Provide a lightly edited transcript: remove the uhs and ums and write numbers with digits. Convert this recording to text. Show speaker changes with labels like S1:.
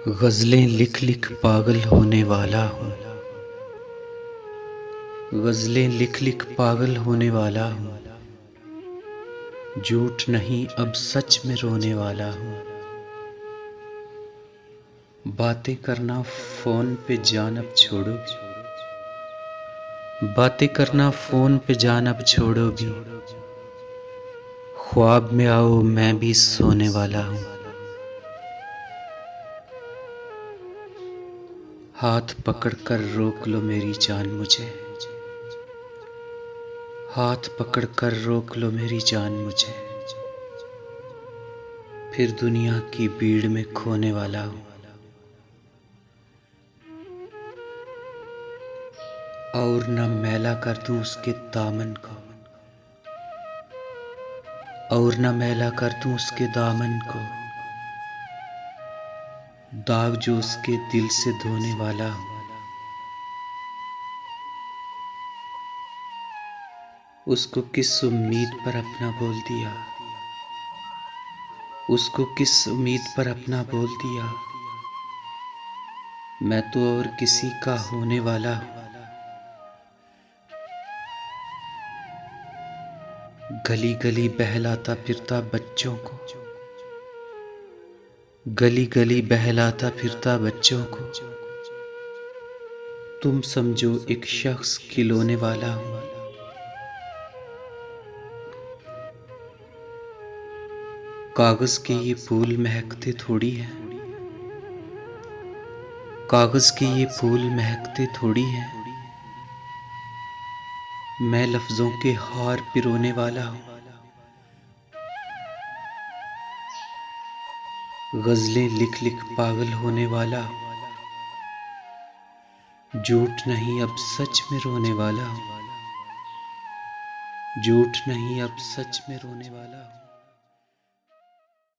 S1: गज़लें लिख लिख पागल होने वाला हूँ। गज़लें लिख लिख पागल होने वाला हूँ। झूठ नहीं अब सच में रोने वाला हूँ। बातें करना फ़ोन पे जान अब छोड़ोगी। बातें करना फ़ोन पे जान अब छोड़ोगी। ख्वाब में आओ मैं भी सोने वाला हूँ। हाथ पकड़ कर रोक लो मेरी जान मुझे। हाथ पकड़ कर रोक लो मेरी जान मुझे। फिर दुनिया की भीड़ में खोने वाला हूँ। और न मैला कर दूं उसके दामन को। और न मैला कर दूं उसके दामन को। दाग जो उसके दिल से धोने वाला हूँ। उसको किस उम्मीद पर अपना बोल दिया। उसको किस उम्मीद पर अपना बोल दिया। मैं तो और किसी का होने वाला हूँ। गली गली बहलाता फिरता बच्चों को। गली गली बहलाता फिरता बच्चों को। तुम समझो एक शख्स खिलौने वाला हूँ। कागज के ये फूल महकते थोड़ी हैं। कागज के ये फूल महकते थोड़ी हैं। मैं लफ्जों के हार पिरोने वाला हूँ। गजलें लिख लिख पागल होने वाला हूँ। झूठ नहीं अब सच में रोने वाला हूँ। झूठ नहीं अब सच में रोने वाला हूँ।